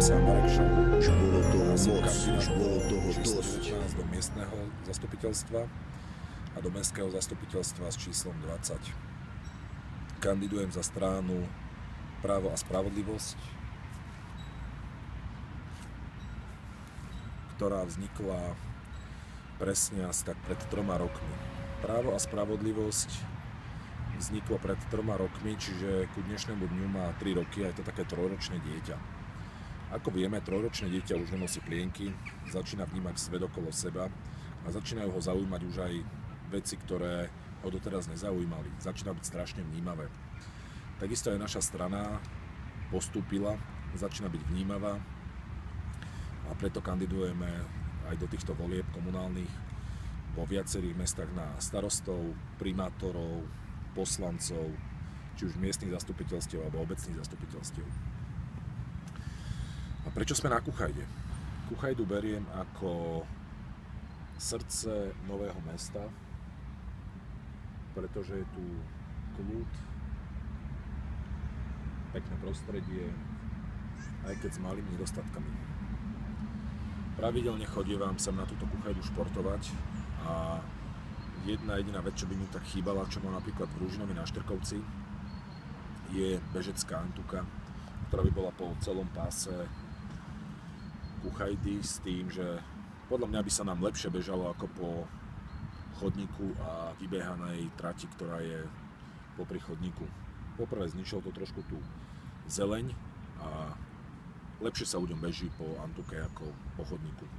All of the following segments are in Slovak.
sa Marek Šaul. Už bolo toho Ja som moc, kandidát už bolo toho číslo dosť. 19 do miestneho zastupiteľstva a do mestského zastupiteľstva s číslom 20. Kandidujem za stranu Právo a spravodlivosť, ktorá vznikla presne asi tak pred 3 rokmi. Právo a spravodlivosť vzniklo pred 3 rokmi, čiže ku dnešnému dňu má 3 roky a je to také 3-ročné dieťa. Ako vieme, 3-ročné dieťa už nenosí plienky, začína vnímať svet okolo seba a začínajú ho zaujímať už aj veci, ktoré ho doteraz nezaujímali. Začína byť strašne vnímavé. Takisto aj naša strana postúpila, začína byť vnímavá a preto kandidujeme aj do týchto volieb komunálnych vo viacerých mestách na starostov, primátorov, poslancov, či už miestnych zastupiteľstiev alebo obecných zastupiteľstiev. A prečo sme na Kuchajde? Kuchajdu beriem ako srdce nového mesta, pretože je tu kľud, pekné prostredie, aj keď s malými nedostatkami. Pravidelne chodievam sem na túto Kuchajdu športovať a jedna jediná vec, čo by mi tak chýbala, čo mám napríklad v Ružinovi na Štrkovci, je bežecká antuka, ktorá by bola po celom páse Kuchajdy s tým, že podľa mňa by sa nám lepšie bežalo ako po chodníku a vybehanej trati, ktorá je popri chodníku. Poprvé zničilo to trošku tú zeleň a lepšie sa ľuďom beží po antuke ako po chodníku.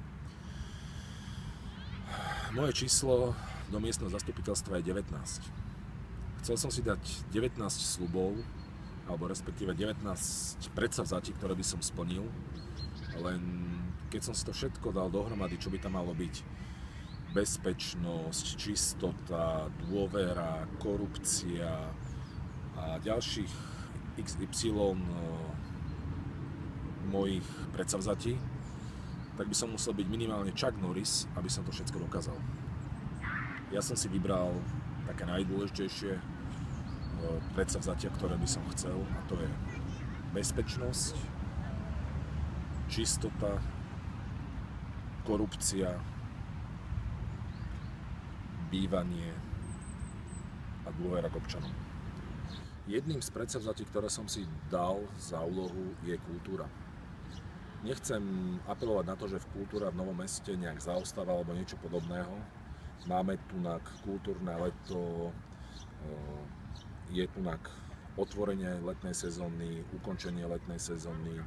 Moje číslo do miestneho zastupiteľstva je 19. Chcel som si dať 19 sľubov, alebo respektíve 19 predsavzatí, ktoré by som splnil, len keď som si to všetko dal dohromady, čo by tam malo byť, bezpečnosť, čistota, dôvera, korupcia a ďalších XY mojich predsavzatí, tak by som musel byť minimálne Chuck Norris, aby som to všetko dokázal. Ja som si vybral také najdôležitejšie predsavzatia, ktoré by som chcel, a to je bezpečnosť, čistota, korupcia, bývanie a dôvera k občanom. Jedným z predsavzatí, ktoré som si dal za úlohu, je kultúra. Nechcem apelovať na to, že kultúra v Novom Meste nejak zaostáva alebo niečo podobného. Máme tu kultúrne leto, je tu otvorenie letnej sezóny, ukončenie letnej sezóny.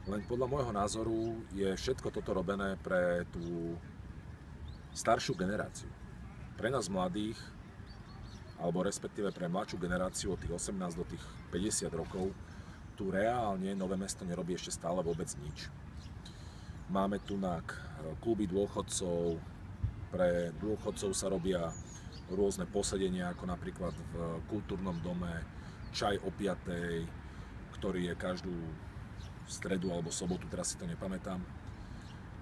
Len podľa môjho názoru je všetko toto robené pre tú staršiu generáciu. Pre nás mladých, alebo respektíve pre mladšiu generáciu od tých 18 do tých 50 rokov, tu reálne Nové Mesto nerobí ešte stále vôbec nič. Máme tu kluby dôchodcov, pre dôchodcov sa robia rôzne posedenia, ako napríklad v kultúrnom dome, čaj o 5:00, ktorý je každú stredu alebo sobotu, teraz si to nepamätám.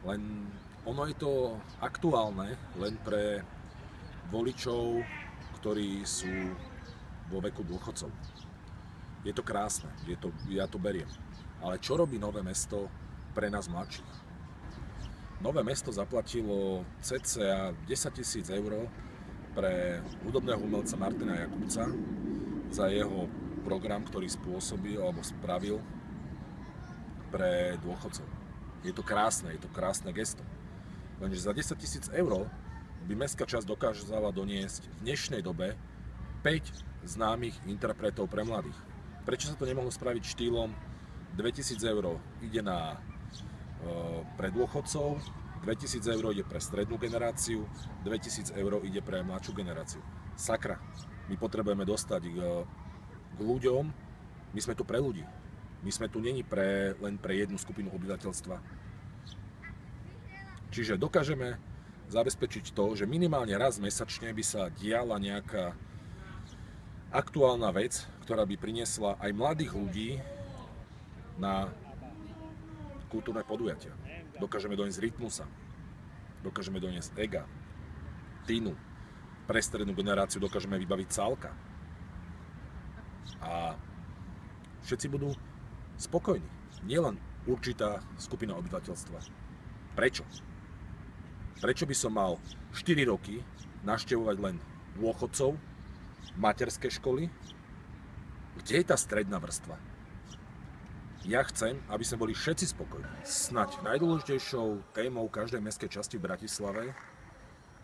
Len ono je to aktuálne len pre voličov, ktorí sú vo veku dôchodcov. Je to krásne, ja to beriem. Ale čo robí Nové Mesto pre nás mladších? Nové Mesto zaplatilo cca 10 000 eur pre hudobného umelca Martina Jakubca za jeho program, ktorý spôsobil alebo spravil pre dôchodcov. Je to krásne gesto. Lenže za 10 000 eur by mestská časť dokázala doniesť v dnešnej dobe 5 známych interpretov pre mladých. Prečo sa to nemohlo spraviť štýlom 2000 eur ide pre dôchodcov, 2000 eur ide pre strednú generáciu, 2000 eur ide pre mladšiu generáciu. Sakra, my potrebujeme dostať k ľuďom, my sme tu pre ľudí. My sme tu není len pre jednu skupinu obyvateľstva. Čiže dokážeme zabezpečiť to, že minimálne raz mesačne by sa diala nejaká aktuálna vec, ktorá by priniesla aj mladých ľudí na kultúrne podujatia. Dokážeme doniesť Rytmusa, dokážeme doniesť Ega, Tinu, pre strednú generáciu dokážeme vybaviť Cálka. A všetci budú spokojní. Nielen určitá skupina obyvateľstva. Prečo? Prečo by som mal 4 roky navštevovať len dôchodcov, materské školy? Kde je tá stredná vrstva? Ja chcem, aby sme boli všetci spokojní. Snaď najdôležitejšou témou každej mestskej časti v Bratislave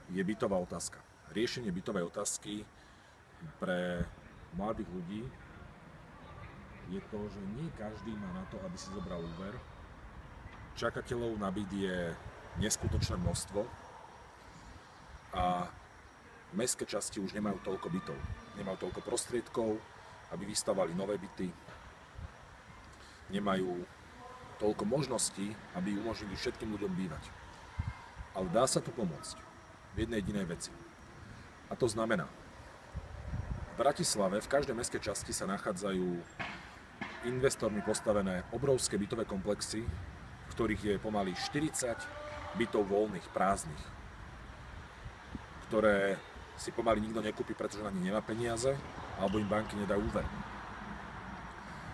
je bytová otázka. Riešenie bytovej otázky pre mladých ľudí je to, že nie každý má na to, aby si zobral úver. Čakateľov na byt je neskutočné množstvo a mestské časti už nemajú toľko bytov, nemajú toľko prostriedkov, aby vystavali nové byty, nemajú toľko možností, aby umožnili všetkým ľuďom bývať. Ale dá sa tu pomôcť v jednej jedinej veci. A to znamená, v Bratislave v každej mestskej časti sa nachádzajú investormi postavené obrovské bytové komplexy, v ktorých je pomaly 40 bytov voľných, prázdnych, ktoré si pomaly nikto nekúpi, pretože na ne nemá peniaze, alebo im banky nedajú úver.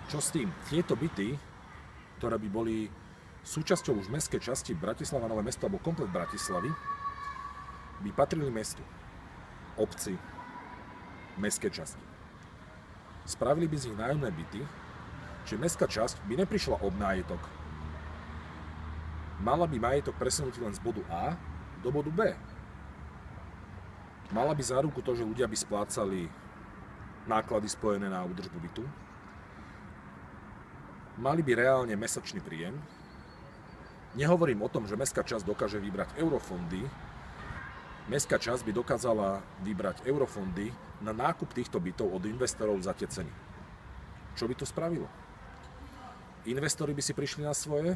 Čo s tým? Tieto byty, ktoré by boli súčasťou už mestskej časti Bratislava Nové Mesto alebo komplet Bratislavy, by patrili mestu, obci, mestskej časti. Spravili by z nich nájomné byty, čiže mestská časť by neprišla ob nájetok. Mala by majetok presunúť len z bodu A do bodu B. Mala by záruku to, že ľudia by splácali náklady spojené na údržbu bytu. Mali by reálne mesačný príjem. Nehovorím o tom, že mestská časť dokáže vybrať eurofondy. Mestská časť by dokázala vybrať eurofondy na nákup týchto bytov od investorov za tie ceny. Čo by to spravilo? Investori by si prišli na svoje,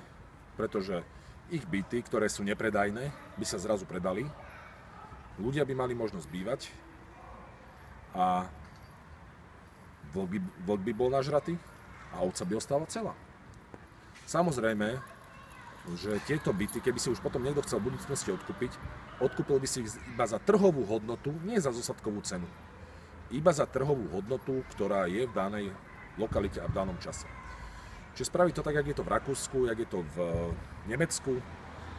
pretože ich byty, ktoré sú nepredajné, by sa zrazu predali. Ľudia by mali možnosť bývať a vlk by bol nažratý a ovca by ostala celá. Samozrejme, že tieto byty, keby si už potom niekto chcel v budúcnosti odkúpil by si ich iba za trhovú hodnotu, nie za zostatkovú cenu. Iba za trhovú hodnotu, ktorá je v danej lokalite a v danom čase. Čiže spraviť to tak, jak je to v Rakúsku, jak je to v Nemecku.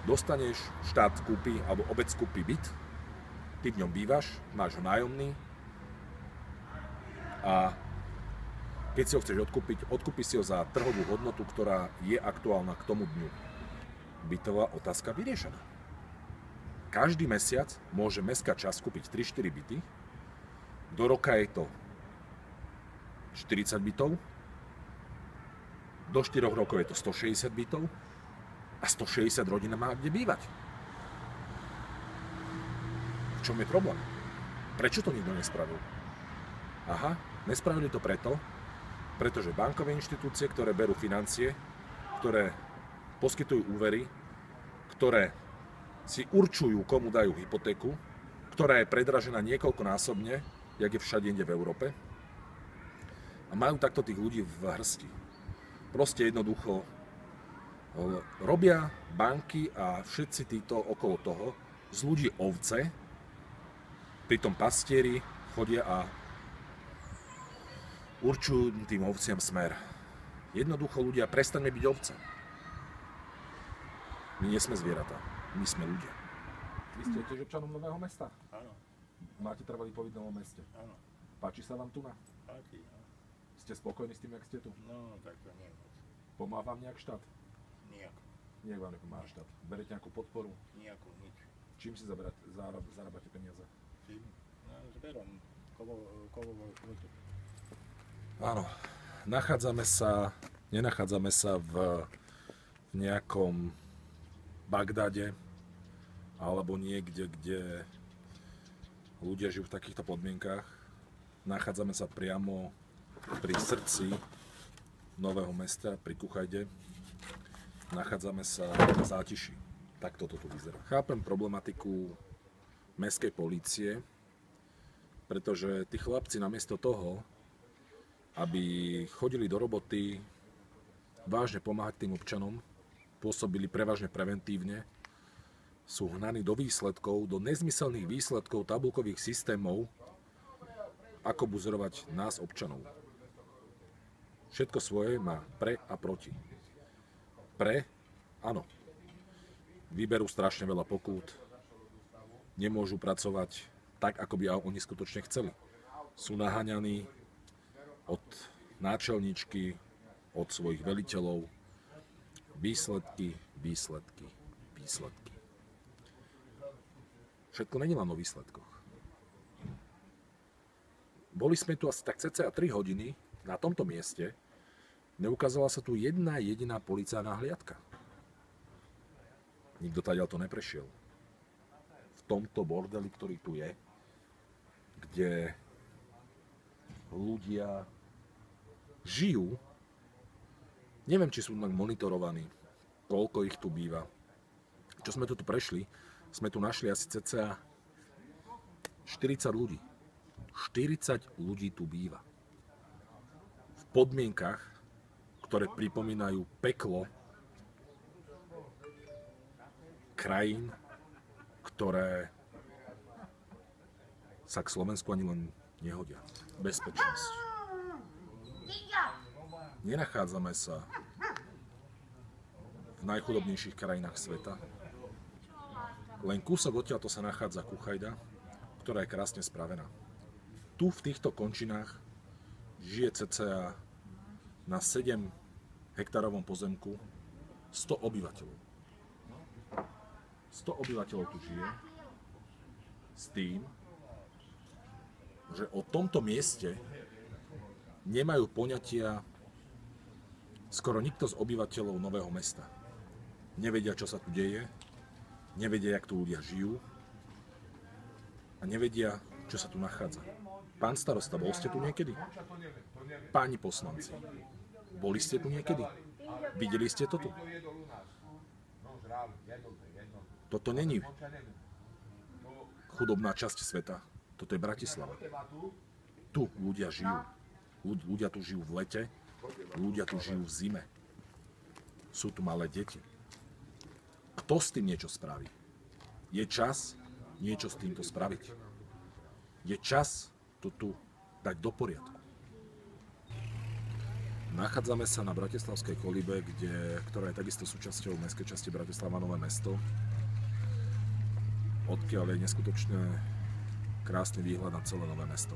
Dostaneš, štát kúpi, alebo obec kúpi byt, ty v ňom bývaš, máš ho nájomný a keď si ho chceš odkúpiš si ho za trhovú hodnotu, ktorá je aktuálna k tomu dňu. Bytová otázka vyriešená. Každý mesiac môže mestská časť kúpiť 3-4 byty. Do roka je to 40 bytov. Do 4 rokov je to 160 bytov. A 160 rodín má kde bývať. V čom je problém? Prečo to nikto nespravil? Aha, nespravili to pretože bankové inštitúcie, ktoré berú financie, ktoré poskytujú úvery, ktoré si určujú, komu dajú hypotéku, ktorá je predražená niekoľkonásobne, jak je všade inde v Európe, a majú takto tých ľudí v hrsti. Proste jednoducho robia banky a všetci títo okolo toho z ľudí ovce, pritom pastieri chodia a určujú tým ovciam smer. Jednoducho ľudia, prestaňme byť ovce. My nie sme zvieratá, my sme ľudia. Vy ste tiež občanom Nového Mesta? Áno. Máte trvalý pobyt v Novom Meste? Áno. Páči sa vám tu na? Páči, no. Ste spokojní s tým, jak ste tu? No, tak to nie moc. Pomáha vám nejak štát? Nijako. Nech vám nepomáha štát. Berete nejakú podporu? Nijako, nič. Čím si zarábate peniaze? Čím? No, zberom kovovou šmutu. Áno, nenachádzame sa v nejakom Bagdade alebo niekde, kde ľudia žijú v takýchto podmienkách. Nachádzame sa priamo pri srdci Nového Mesta, pri Kuchajde. Nachádzame sa na zátiši. Tak toto tu vyzerá. Chápem problematiku mestskej polície, pretože tí chlapci namiesto toho, aby chodili do roboty, vážne pomáhať tým občanom, pôsobili prevažne preventívne, sú hnaní do výsledkov, do nezmyselných výsledkov tabuľkových systémov, ako buzerovať nás občanov. Všetko svoje má pre a proti. áno, vyberú strašne veľa pokút, nemôžu pracovať tak, ako by oni skutočne chceli. Sú naháňaní od náčelníčky, od svojich veliteľov. Výsledky. Všetko není len o výsledkoch. Boli sme tu asi tak cca 3 hodiny na tomto mieste, neukázala sa tu jedna jediná policajná hliadka. Nikto tadiaľ to neprešiel. V tomto bordeli, ktorý tu je, kde ľudia žijú, neviem, či sú monitorovaní, koľko ich tu býva. Čo sme tu prešli, sme tu našli asi cca 40 ľudí. 40 ľudí tu býva. V podmienkach, ktoré pripomínajú peklo krajín, ktoré sa k Slovensku ani len nehodia. Bezpečnosť. Nenachádzame sa v najchudobnejších krajinách sveta. Len kúsok odtiaľto sa nachádza Kuchajda, ktorá je krásne spravená. Tu v týchto končinách žije cca na 7 hektárovom pozemku 100 obyvateľov. 100 obyvateľov tu žije s tým, že o tomto mieste nemajú poňatia skoro nikto z obyvateľov Nového Mesta. Nevedia, čo sa tu deje, nevedia, jak tu ľudia žijú a nevedia, čo sa tu nachádza. Pán starosta, bol ste tu niekedy? Páni poslanci, boli ste tu niekedy? Videli ste to tu? Toto není chudobná časť sveta. Toto je Bratislava. Tu ľudia žijú. Ľudia tu žijú v lete, ľudia tu žijú v zime. Sú tu malé deti. Kto s tým niečo spraví? Je čas niečo s týmto spraviť. Je čas to tu dať do poriadku. Nachádzame sa na Bratislavskej kolíbe, ktorá je takisto súčasťou mestskej časti Bratislava Nové Mesto, odkiaľ je neskutočne krásny výhľad na celé Nové Mesto.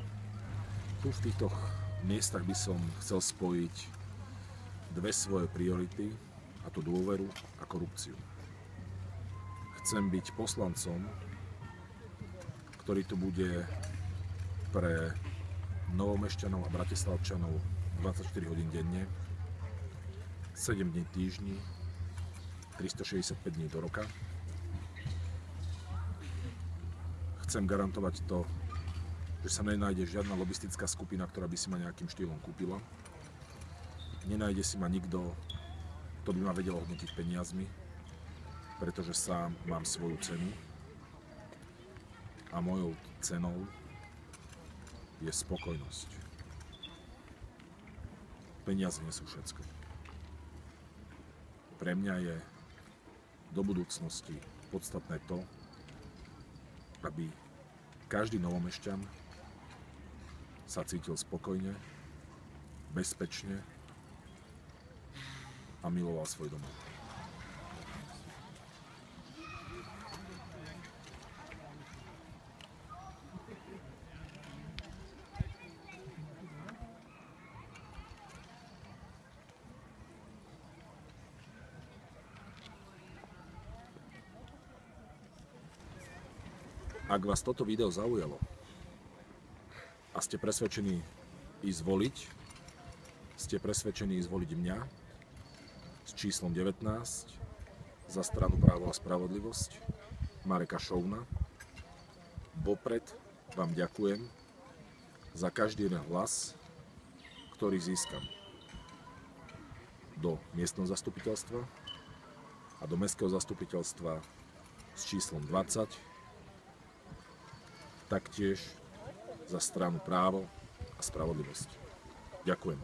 Tu v týchto miestach by som chcel spojiť dve svoje priority, a to dôveru a korupciu. Chcem byť poslancom, ktorý tu bude pre Novomešťanov a Bratislavčanov 24 hodín denne, 7 dní týždni, 365 dní do roka. Chcem garantovať to, že sa nenájde žiadna lobistická skupina, ktorá by si ma nejakým štýlom kúpila. Nenájde si ma nikto, kto by ma vedel hodnotiť peniazmi, pretože sám mám svoju cenu a mojou cenou je spokojnosť. Peniaze nie sú všetko. Pre mňa je do budúcnosti podstatné to, aby každý Novomešťan sa cítil spokojne, bezpečne a miloval svoj domov. Ak vás toto video zaujalo a ste presvedčení ísť voliť, ste presvedčení ísť voliť mňa s číslom 19 za stranu Právo a spravodlivosť Mareka Šouna, vopred vám ďakujem za každý jeden hlas, ktorý získam do miestneho zastupiteľstva a do mestského zastupiteľstva s číslom 20, taktiež za stranu Právo a spravodlivosť. Ďakujem.